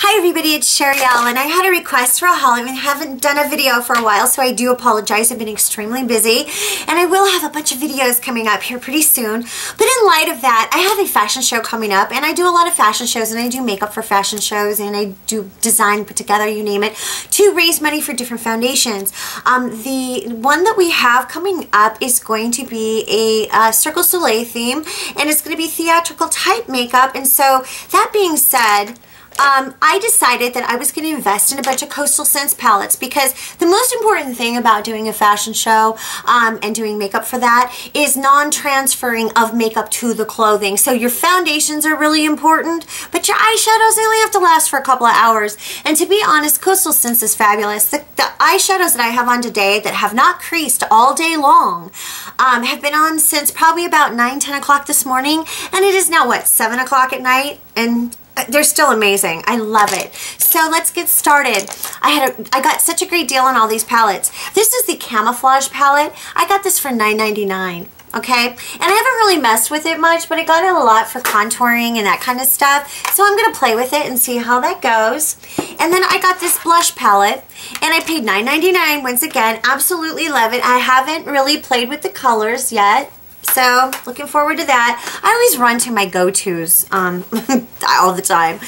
Hi everybody, it's Sherryelle, and I had a request for a haul. I haven't done a video for a while, so I do apologize. I've been extremely busy, and I will have a bunch of videos coming up here pretty soon. But in light of that, I have a fashion show coming up, and I do a lot of fashion shows, and I do makeup for fashion shows, and I do design, put together, you name it, to raise money for different foundations. The one that we have coming up is going to be a Cirque du Soleil theme, and it's going to be theatrical type makeup. And so that being said, I decided that I was going to invest in a bunch of Coastal Scents palettes, because the most important thing about doing a fashion show and doing makeup for that is non-transferring of makeup to the clothing. So your foundations are really important, but your eyeshadows, they only have to last for a couple of hours. And to be honest, Coastal Scents is fabulous. The eyeshadows that I have on today that have not creased all day long have been on since probably about 9-10 o'clock this morning, and it is now, what, 7 o'clock at night? And they're still amazing. I love it. So let's get started. I got such a great deal on all these palettes. This is the Camouflage palette. I got this for $9.99. Okay, and I haven't really messed with it much, but I got it a lot for contouring and that kind of stuff. So I'm going to play with it and see how that goes. And then I got this blush palette, and I paid $9.99 once again. Absolutely love it. I haven't really played with the colors yet, so looking forward to that. I always run to my go-tos all the time.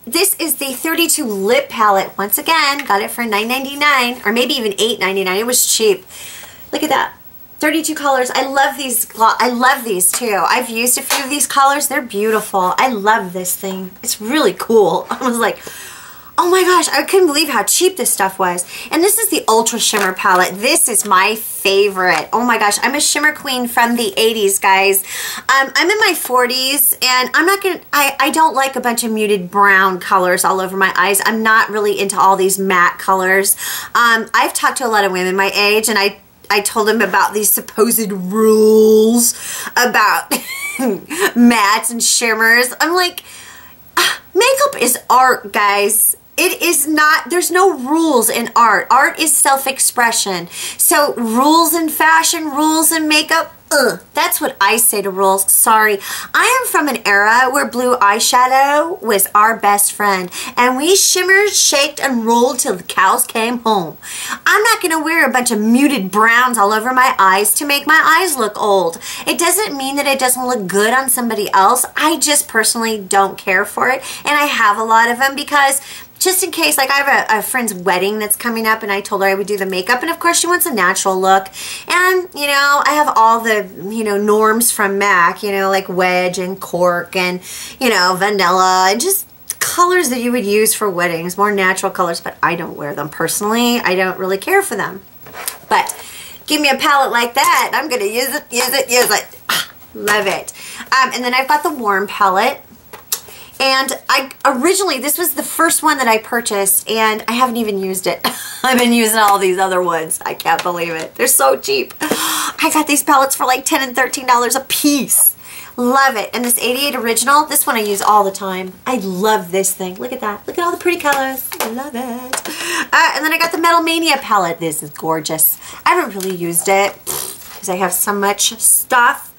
This is the 32 lip palette. Once again, got it for $9.99 or maybe even $8.99. It was cheap. Look at that. 32 colors. I love these. I love these too. I've used a few of these colors. They're beautiful. I love this thing. It's really cool. I was like, oh my gosh, I couldn't believe how cheap this stuff was. And this is the Ultra Shimmer palette. This is my favorite. Oh my gosh, I'm a shimmer queen from the 80s, guys. I'm in my 40s, and I'm not gonna, I don't like a bunch of muted brown colors all over my eyes. I'm not really into all these matte colors. I've talked to a lot of women my age, and I told them about these supposed rules about mattes and shimmers. I'm like, makeup is art, guys. It is not, there's no rules in art. Art is self-expression. So rules in fashion, rules in makeup, that's what I say to rules. Sorry. I am from an era where blue eyeshadow was our best friend, and we shimmered, shaked, and rolled till the cows came home. I'm not going to wear a bunch of muted browns all over my eyes to make my eyes look old. It doesn't mean that it doesn't look good on somebody else. I just personally don't care for it, and I have a lot of them because just in case, like I have a friend's wedding that's coming up, and I told her I would do the makeup, and of course she wants a natural look. And, you know, I have all the, you know, norms from MAC, you know, like Wedge and Cork and, you know, Vanilla, and just colors that you would use for weddings, more natural colors, but I don't wear them personally. I don't really care for them. But give me a palette like that, I'm going to use it, use it, use it. Love it. And then I've got the Warm palette. And originally, this was the first one that I purchased, and I haven't even used it. I've been using all these other ones. I can't believe it. They're so cheap. I got these palettes for like $10 and $13 a piece. Love it. And this 88 Original, this one I use all the time. I love this thing. Look at that. Look at all the pretty colors. I love it. And then I got the Metal Mania palette. This is gorgeous. I haven't really used it because I have so much stuff.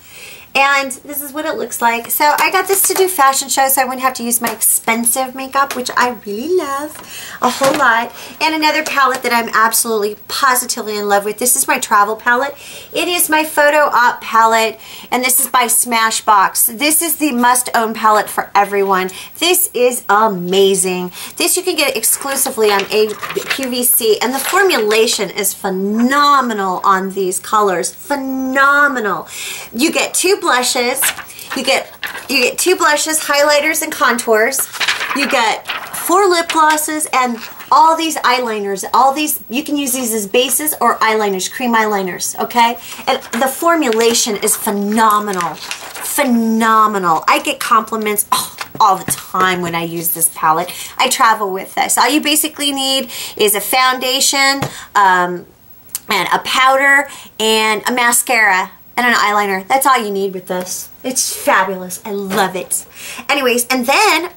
And this is what it looks like. So I got this to do fashion shows, so I wouldn't have to use my expensive makeup, which I really love a whole lot. And another palette that I'm absolutely positively in love with. This is my travel palette. It is my Photo Op palette, and this is by Smashbox. This is the must-own palette for everyone. This is amazing. This you can get exclusively on QVC, and the formulation is phenomenal on these colors. Phenomenal. You get two blushes, you get two blushes, highlighters, and contours. You get 4 lip glosses and all these eyeliners. All these, you can use these as bases or eyeliners, cream eyeliners, okay? And the formulation is phenomenal. Phenomenal. I get compliments all the time when I use this palette. I travel with this. All you basically need is a foundation, and a powder, and a mascara, and an eyeliner. That's all you need with this. It's fabulous. I love it. Anyways, and then,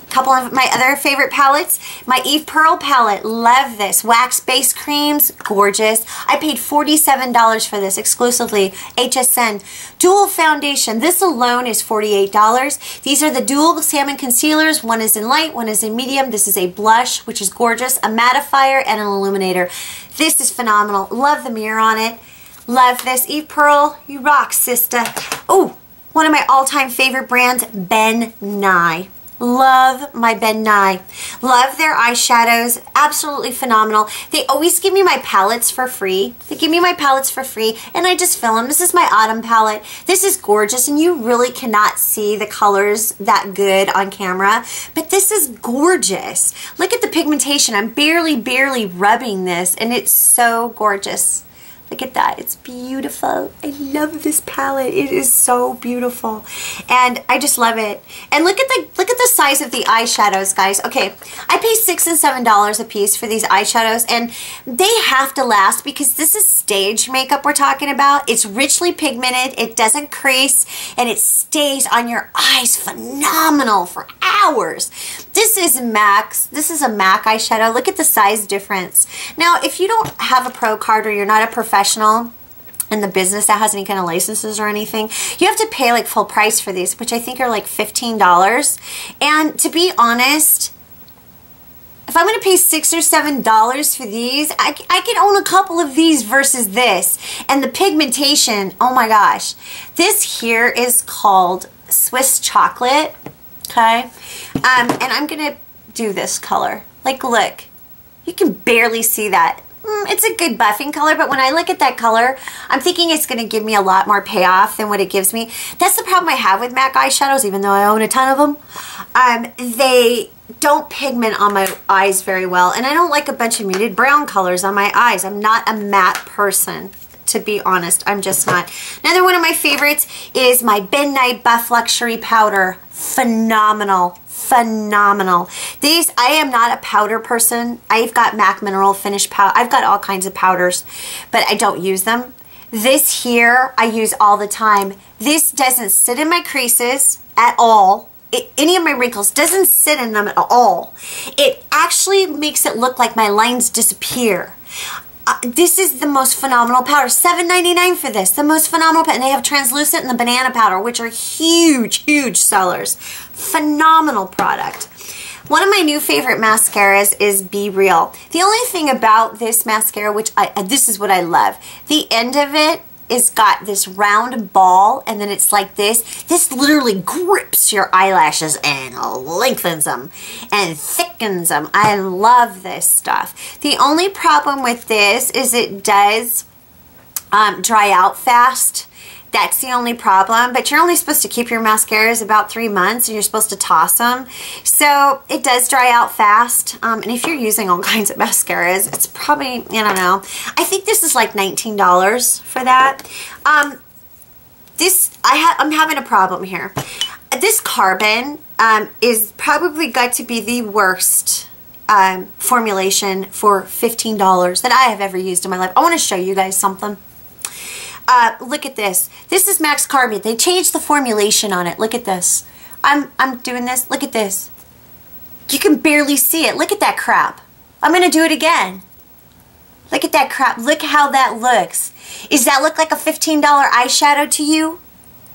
couple of my other favorite palettes. My Eve Pearl palette, love this. Wax base creams, gorgeous. I paid $47 for this exclusively, HSN. Dual foundation, this alone is $48. These are the dual Salmon Concealers. One is in light, one is in medium. This is a blush, which is gorgeous, a mattifier, and an illuminator. This is phenomenal. Love the mirror on it. Love this. Eve Pearl, you rock, sister. Oh, one of my all-time favorite brands, Ben Nye. Love my Ben Nye. Love their eyeshadows. Absolutely phenomenal. They always give me my palettes for free. They give me my palettes for free and I just fill them. This is my autumn palette. This is gorgeous and you really cannot see the colors that good on camera, but this is gorgeous. Look at the pigmentation. I'm barely rubbing this and it's so gorgeous. Look at that. It's beautiful. I love this palette. It is so beautiful. And I just love it. And look at the size of the eyeshadows, guys. Okay, I pay $6 and $7 a piece for these eyeshadows and they have to last because this is stage makeup we're talking about. It's richly pigmented, it doesn't crease, and it stays on your eyes phenomenal for hours. This is MAC's. This is a MAC eyeshadow. Look at the size difference. Now, if you don't have a pro card or you're not a professional in the business that has any kind of licenses or anything, you have to pay like full price for these, which I think are like $15. And to be honest, if I'm going to pay $6 or $7 for these, I can own a couple of these versus this. And the pigmentation, oh my gosh. This here is called Swiss Chocolate, okay? And I'm going to do this color. Like, look, you can barely see that. It's a good buffing color, but when I look at that color, I'm thinking it's going to give me a lot more payoff than what it gives me. That's the problem I have with MAC eyeshadows, even though I own a ton of them. They don't pigment on my eyes very well, and I don't like a bunch of muted brown colors on my eyes. I'm not a matte person, to be honest. I'm just not. Another one of my favorites is my Ben Nye Buff Luxury Powder. Phenomenal. Phenomenal. These, I am not a powder person. I've got MAC Mineral Finish powder. I've got all kinds of powders, but I don't use them. This here, I use all the time. This doesn't sit in my creases at all. Any of my wrinkles doesn't sit in them at all. It actually makes it look like my lines disappear. This is the most phenomenal powder. $7.99 for this. The most phenomenal powder. And they have translucent and the banana powder, which are huge, huge sellers. Phenomenal product. One of my new favorite mascaras is Be Real. The only thing about this mascara, which this is what I love. The end of it is got this round ball and then it's like this. This literally grips your eyelashes and lengthens them and thickens them. I love this stuff. The only problem with this is it does dry out fast. That's the only problem, but you're only supposed to keep your mascaras about 3 months and you're supposed to toss them. So it does dry out fast. And if you're using all kinds of mascaras, it's probably, I don't know. I think this is like $19 for that. I'm having a problem here. This Carbon is probably got to be the worst formulation for $15 that I have ever used in my life. I want to show you guys something. Look at this. This is Max Carbon. They changed the formulation on it. Look at this. I'm doing this. Look at this. You can barely see it. Look at that crap. I'm going to do it again. Look at that crap. Look how that looks. Does that look like a $15 eyeshadow to you?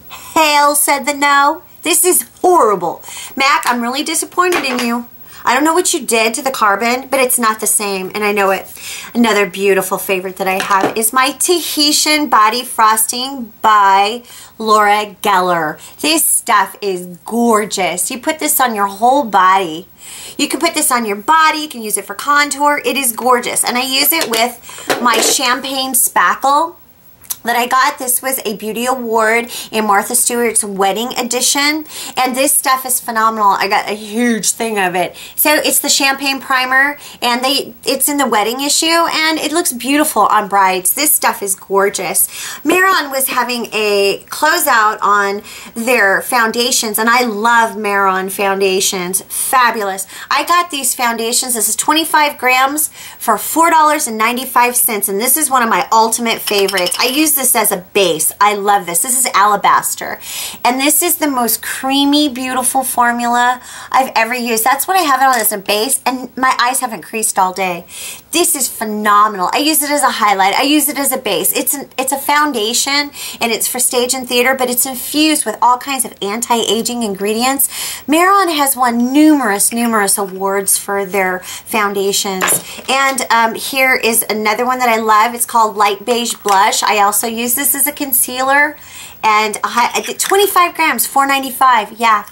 Hell said the no. This is horrible. Mac, I'm really disappointed in you. I don't know what you did to the Carbon, but it's not the same, and I know it. Another beautiful favorite that I have is my Tahitian Body Frosting by Laura Geller. This stuff is gorgeous. You put this on your whole body. You can put this on your body. You can use it for contour. It is gorgeous, and I use it with my Champagne Spackle that I got. This was a beauty award in Martha Stewart's wedding edition, and this stuff is phenomenal. I got a huge thing of it. So it's the champagne primer, and it's in the wedding issue, and it looks beautiful on brides. This stuff is gorgeous. Mehron was having a closeout on their foundations, and I love Mehron foundations. Fabulous. I got these foundations. This is 25 grams for $4.95, and this is one of my ultimate favorites. I use use this as a base. I love this. This is Alabaster. And this is the most creamy, beautiful formula I've ever used. That's what I have it on as a base, and my eyes haven't creased all day. This is phenomenal. I use it as a highlight. I use it as a base. It's a foundation, and it's for stage and theater, but it's infused with all kinds of anti-aging ingredients. Mehron has won numerous awards for their foundations. And here is another one that I love. It's called Light Beige Blush. I also use this as a concealer. And 25 grams, $4.95. Yeah.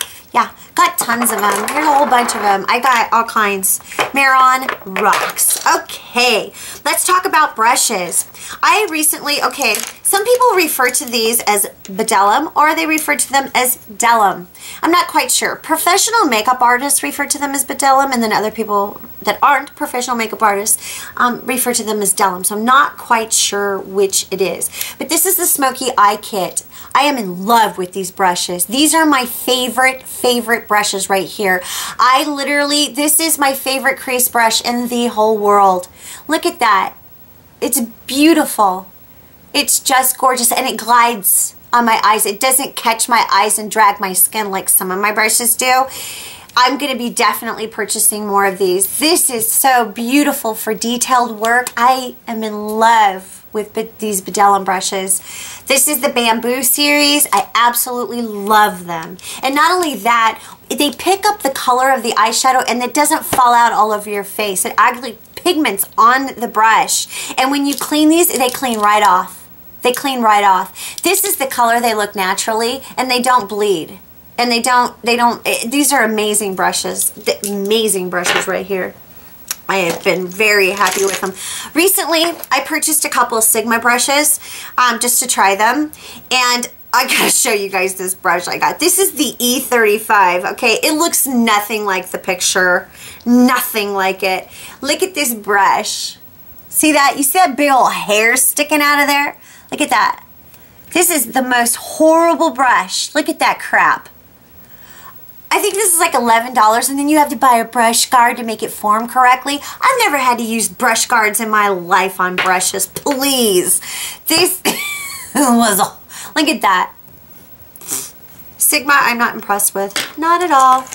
Got tons of them. Here's a whole bunch of them. I got all kinds. Mehron rocks. Okay, let's talk about brushes. Some people refer to these as Bdelum, or they refer to them as Delum. I'm not quite sure. Professional makeup artists refer to them as Bdelum, and then other people that aren't professional makeup artists refer to them as Delum. So I'm not quite sure which it is. But this is the Smoky Eye Kit. I am in love with these brushes. These are my favorite brushes right here. This is my favorite crease brush in the whole world. Look at that. It's beautiful. It's just gorgeous, and it glides on my eyes. It doesn't catch my eyes and drag my skin like some of my brushes do. I'm going to be definitely purchasing more of these. This is so beautiful for detailed work. I am in love with these Bdelum brushes. This is the Bamboo series. I absolutely love them. And not only that, they pick up the color of the eyeshadow, and it doesn't fall out all over your face. It actually pigments on the brush. And when you clean these, they clean right off. They clean right off. This is the color they look naturally, and they don't bleed. And these are amazing brushes. Amazing brushes right here. I have been very happy with them. Recently, I purchased a couple of Sigma brushes just to try them. And I gotta show you guys this brush I got. This is the E35, okay? It looks nothing like the picture. Nothing like it. Look at this brush. See that? You see that big old hair sticking out of there? Look at that. This is the most horrible brush. Look at that crap. I think this is like $11, and then you have to buy a brush guard to make it form correctly. I've never had to use brush guards in my life on brushes. Please. This was... Look at that. Sigma, I'm not impressed with. Not at all.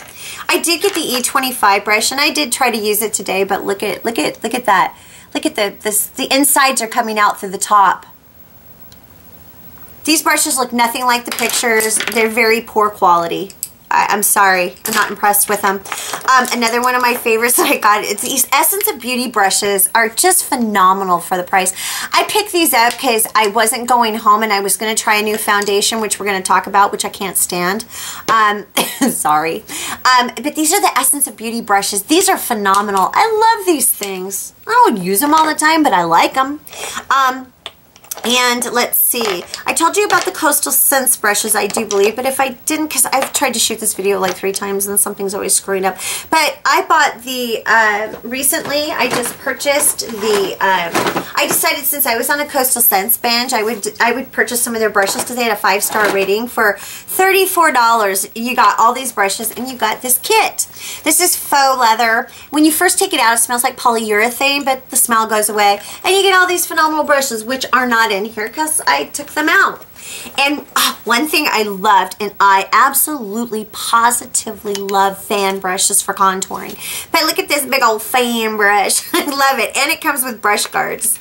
I did get the E25 brush, and I did try to use it today, but look at that. Look at the insides are coming out through the top. These brushes look nothing like the pictures. They're very poor quality. I'm sorry. I'm not impressed with them. Another one of my favorites that I got, it's these Essence of Beauty brushes are just phenomenal for the price. I picked these up because I wasn't going home and I was going to try a new foundation, which we're going to talk about, which I can't stand. Sorry. But these are the Essence of Beauty brushes. These are phenomenal. I love these things. I don't use them all the time, but I like them. And let's see, I told you about the Coastal Scents brushes, I do believe, but if I didn't, because I've tried to shoot this video like 3 times and something's always screwing up. But I bought the, recently, I just purchased the, I decided since I was on a Coastal Scents binge, I would purchase some of their brushes because they had a 5-star rating for $34. You got all these brushes and you got this kit. This is faux leather. When you first take it out, it smells like polyurethane, but the smell goes away. And you get all these phenomenal brushes, which are not in here because I took them out. And one thing I loved, and I absolutely positively love fan brushes for contouring. But look at this big old fan brush. I love it. And it comes with brush guards.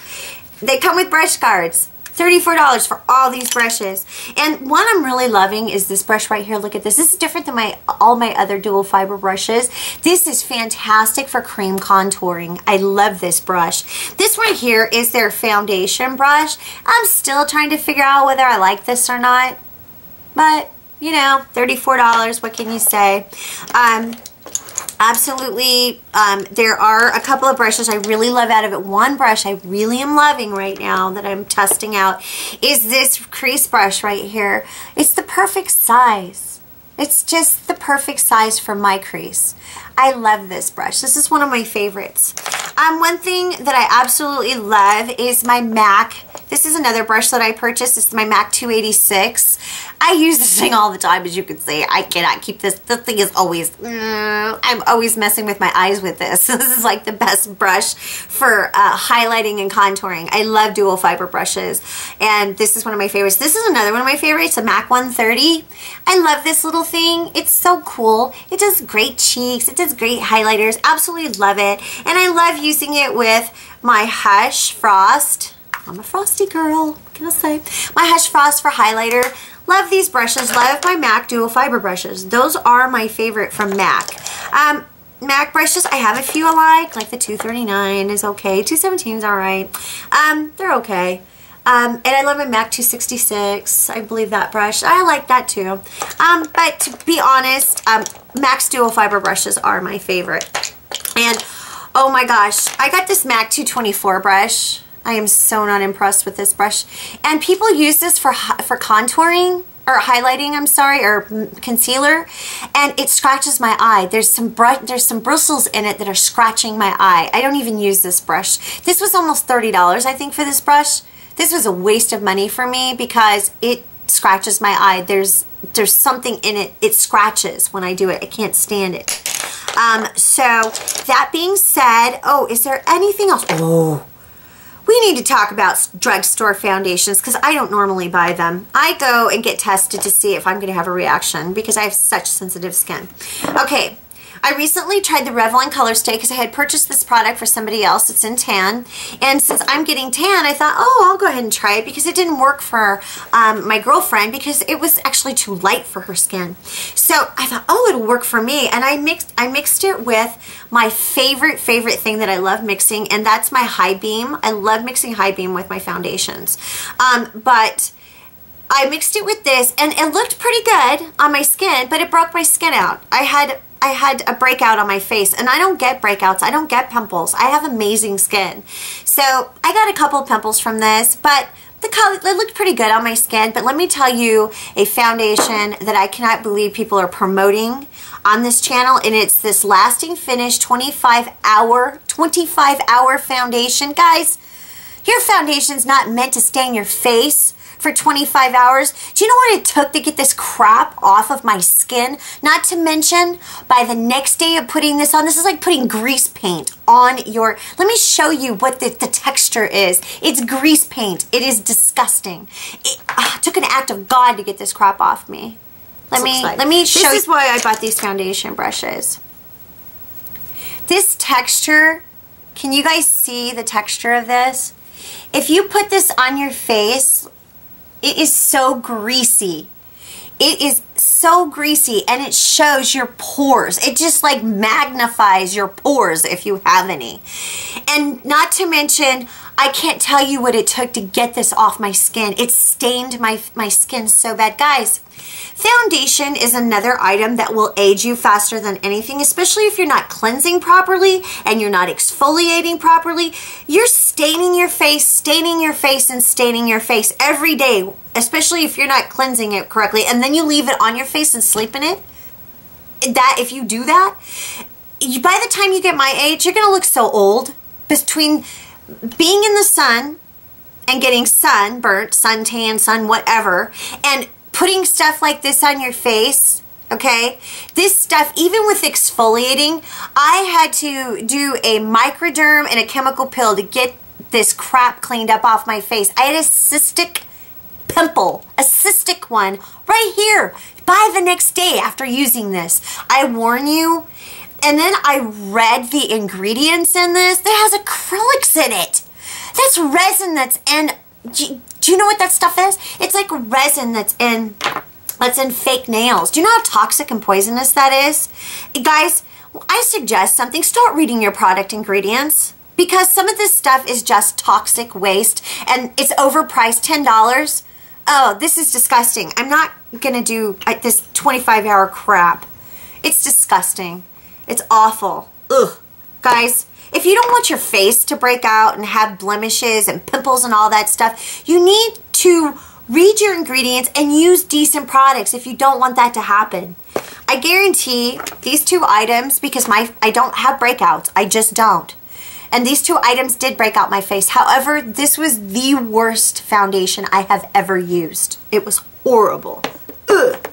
They come with brush guards. $34 for all these brushes. And one I'm really loving is this brush right here. Look at this. This is different than all my other dual fiber brushes. This is fantastic for cream contouring. I love this brush. This one here is their foundation brush. I'm still trying to figure out whether I like this or not. But, you know, $34. What can you say? Absolutely, there are a couple of brushes I really love out of it. One brush I really am loving right now that I'm testing out is this crease brush right here. It's the perfect size. It's just the perfect size for my crease. I love this brush. This is one of my favorites. One thing that I absolutely love is my MAC. This is another brush that I purchased. It's my MAC 286. I use this thing all the time, as you can see. I cannot keep this. The thing is always, I'm always messing with my eyes with this. This is like the best brush for highlighting and contouring. I love dual fiber brushes, and this is one of my favorites. This is another one of my favorites, the MAC 130. I love this little thing. It's so cool. It does great cheeks. It does great highlighters. Absolutely love it. And I love using it with my Hush Frost. I'm a frosty girl. What can I say? My Hush Frost for highlighter. Love these brushes. Love my MAC dual fiber brushes. Those are my favorite from MAC. MAC brushes, I have a few I like the 239 is okay. 217 is alright. They're okay. And I love my MAC 266. I believe that brush. I like that too. But to be honest, MAC's dual fiber brushes are my favorite. And oh my gosh, I got this MAC 224 brush. I am so not impressed with this brush. And people use this for contouring or highlighting, I'm sorry, or concealer, and it scratches my eye. There's some bristles in it that are scratching my eye. I don't even use this brush. This was almost $30, I think, for this brush. This was a waste of money for me because it scratches my eye. There's something in it. It scratches when I do it. I can't stand it. So that being said, oh, is there anything else? Oh, we need to talk about Drugstore Foundations because I don't normally buy them. I go and get tested to see if I'm going to have a reaction because I have such sensitive skin. Okay, I recently tried the Revlon Colorstay because I had purchased this product for somebody else. It's in tan. And since I'm getting tan, I thought, oh, I'll go ahead and try it because it didn't work for my girlfriend because it was actually too light for her skin. So I thought, oh, it'll work for me. And I mixed it with my favorite thing that I love mixing, and that's my High Beam. I love mixing High Beam with my foundations. But I mixed it with this, and it looked pretty good on my skin, but it broke my skin out. I had a breakout on my face, and I don't get breakouts. I don't get pimples. I have amazing skin. So I got a couple of pimples from this, but the color, it looked pretty good on my skin. But let me tell you a foundation that I cannot believe people are promoting on this channel, and it's this Lasting Finish 25-hour foundation. Guys, your foundation's not meant to stay in your face for 25 hours. Do you know what it took to get this crap off of my skin? Not to mention, by the next day of putting this on, this is like putting grease paint on your... Let me show you what the texture is. It's grease paint. It is disgusting. It took an act of God to get this crap off me. Let me show you. This is why I bought these foundation brushes. This texture, can you guys see the texture of this? If you put this on your face, it is so greasy. It is so greasy, and it shows your pores. It just like magnifies your pores if you have any. And not to mention, I can't tell you what it took to get this off my skin. It stained my skin so bad. Guys, foundation is another item that will age you faster than anything, especially if you're not cleansing properly and you're not exfoliating properly. You're staining your face, and staining your face every day, especially if you're not cleansing it correctly, and then you leave it on your face and sleep in it. If you do that, by the time you get my age, you're going to look so old. Between being in the sun and getting sunburnt, suntan, sun whatever, and putting stuff like this on your face, okay? This stuff, even with exfoliating, I had to do a microderm and a chemical peel to get this crap cleaned up off my face. I had a cystic pimple, a cystic one, right here, by the next day after using this. I warn you. And then I read the ingredients in this. It has acrylics in it. That's resin that's in... Do you know what that stuff is? It's like resin that's in fake nails. Do you know how toxic and poisonous that is? Guys, I suggest something. Start reading your product ingredients, because some of this stuff is just toxic waste, and it's overpriced, $10. Oh, this is disgusting. I'm not going to do this 25-hour crap. It's disgusting. It's awful. Ugh. Guys, if you don't want your face to break out and have blemishes and pimples and all that stuff, you need to read your ingredients and use decent products if you don't want that to happen. I guarantee these two items, because I don't have breakouts. I just don't. And these two items did break out my face. However, this was the worst foundation I have ever used. It was horrible. Ugh.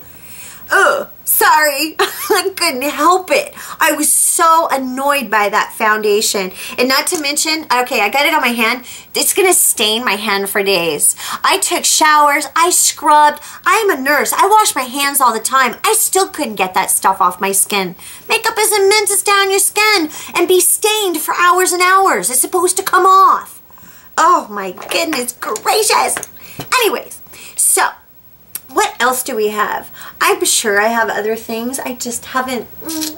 Ugh. Sorry, I couldn't help it. I was so annoyed by that foundation. And not to mention, okay, I got it on my hand. It's gonna stain my hand for days. I took showers, I scrubbed. I'm a nurse, I wash my hands all the time. I still couldn't get that stuff off my skin. Makeup isn't meant to stay on your skin and be stained for hours and hours. It's supposed to come off. Oh my goodness gracious. Anyways, so what else do we have? I'm sure I have other things. I just haven't,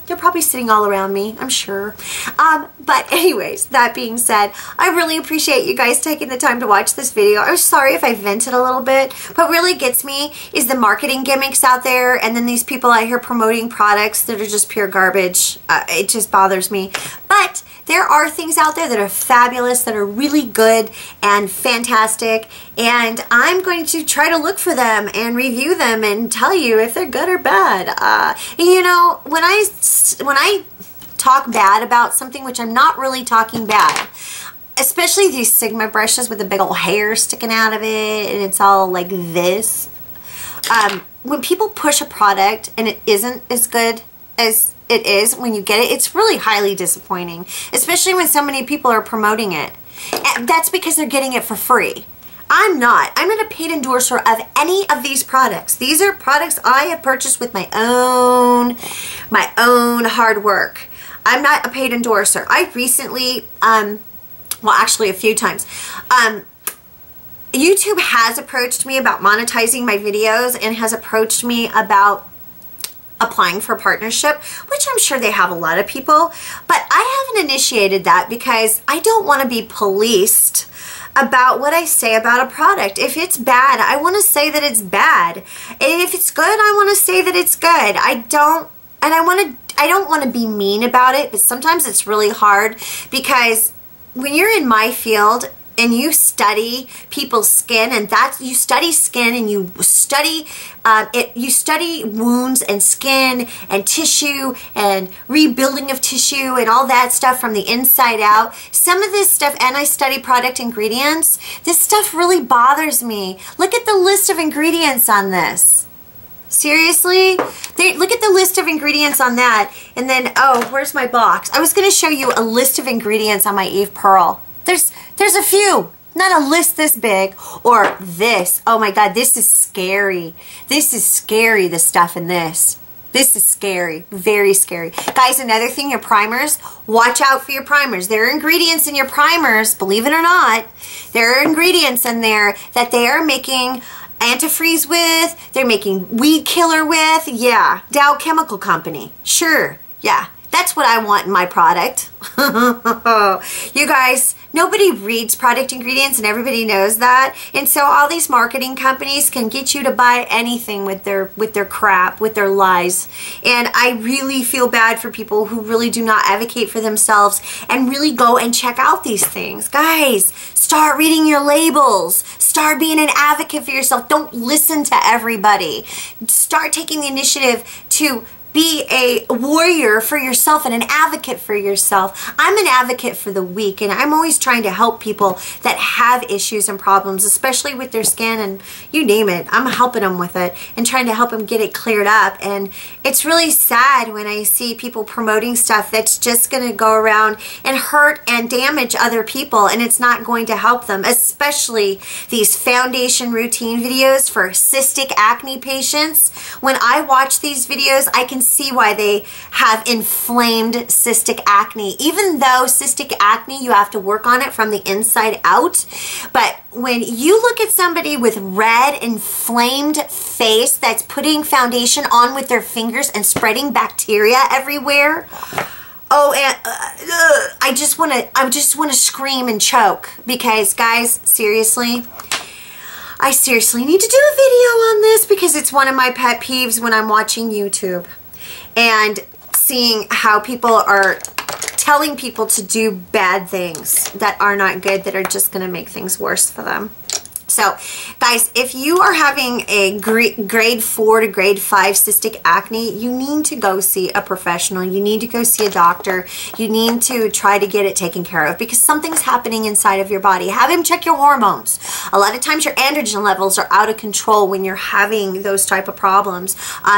they're probably sitting all around me, I'm sure. But anyways, that being said, I really appreciate you guys taking the time to watch this video. I'm sorry if I vented a little bit. What really gets me is the marketing gimmicks out there, and then these people out here promoting products that are just pure garbage. It just bothers me. But there are things out there that are fabulous, that are really good and fantastic, and I'm going to try to look for them and review them and tell you if they're good or bad. And you know, when I talk bad about something, which I'm not really talking bad, especially these Sigma brushes with the big old hair sticking out of it and it's all like this, when people push a product and it isn't as good as it is when you get it, it's really highly disappointing, especially when so many people are promoting it. And that's because they're getting it for free. I'm not a paid endorser of any of these products. These are products I have purchased with my own hard work. I'm not a paid endorser. I recently, well, actually a few times, YouTube has approached me about monetizing my videos and has approached me about applying for partnership, which I'm sure they have a lot of people, but I haven't initiated that because I don't want to be policed about what I say about a product. If it's bad, I want to say that it's bad. And if it's good, I want to say that it's good. I don't want to be mean about it, but sometimes it's really hard because when you're in my field and you study people's skin, and you study skin and you study you study wounds and skin and tissue and rebuilding of tissue and all that stuff from the inside out. Some of this stuff, and I study product ingredients, this stuff really bothers me. Look at the list of ingredients on this. Seriously? Look at the list of ingredients on that, and then, oh, where's my box? I was going to show you a list of ingredients on my Eve Pearl. There's a few, not a list this big, or this. Oh my God, this is scary. This is scary, the stuff in this. This is scary, very scary. Guys, another thing, your primers, watch out for your primers. There are ingredients in your primers, believe it or not. There are ingredients in there that they are making antifreeze with, they're making weed killer with. Yeah, Dow Chemical Company, sure, yeah. That's what I want in my product. You guys, nobody reads product ingredients and everybody knows that. And so all these marketing companies can get you to buy anything with their crap, with their lies. And I really feel bad for people who really do not advocate for themselves and really go and check out these things. Guys, start reading your labels. Start being an advocate for yourself. Don't listen to everybody. Start taking the initiative to be a warrior for yourself and an advocate for yourself. I'm an advocate for the weak, and I'm always trying to help people that have issues and problems, especially with their skin and you name it. I'm helping them with it and trying to help them get it cleared up. And it's really sad when I see people promoting stuff that's just going to go around and hurt and damage other people, and it's not going to help them, especially these foundation routine videos for cystic acne patients. When I watch these videos, I can see why they have inflamed cystic acne. Even though cystic acne, you have to work on it from the inside out. But when you look at somebody with red, inflamed face that's putting foundation on with their fingers and spreading bacteria everywhere, oh, and I just want to scream and choke because, guys, seriously, I seriously need to do a video on this because it's one of my pet peeves when I'm watching YouTube and seeing how people are telling people to do bad things that are not good, that are just going to make things worse for them. So, guys, if you are having a grade 4 to grade 5 cystic acne, you need to go see a professional. You need to go see a doctor. You need to try to get it taken care of because something's happening inside of your body. Have him check your hormones. A lot of times your androgen levels are out of control when you're having those type of problems.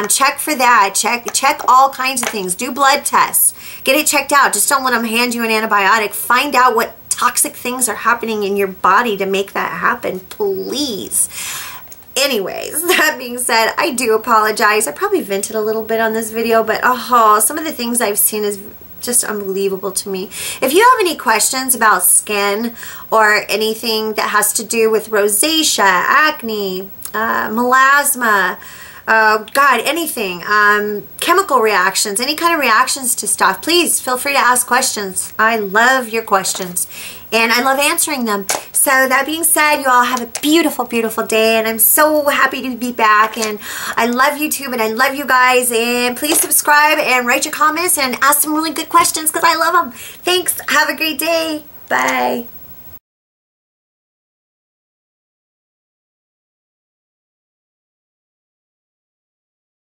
Check for that. Check all kinds of things. Do blood tests. Get it checked out. Just don't let them hand you an antibiotic. Find out what toxic things are happening in your body to make that happen, please. Anyways, that being said, I do apologize. I probably vented a little bit on this video, but some of the things I've seen is just unbelievable to me. If you have any questions about skin or anything that has to do with rosacea, acne, melasma, God, anything, chemical reactions, any kind of reactions to stuff, please feel free to ask questions. I love your questions and I love answering them. So that being said, you all have a beautiful, beautiful day, and I'm so happy to be back, and I love YouTube and I love you guys, and please subscribe and write your comments and ask some really good questions because I love them. Thanks. Have a great day. Bye.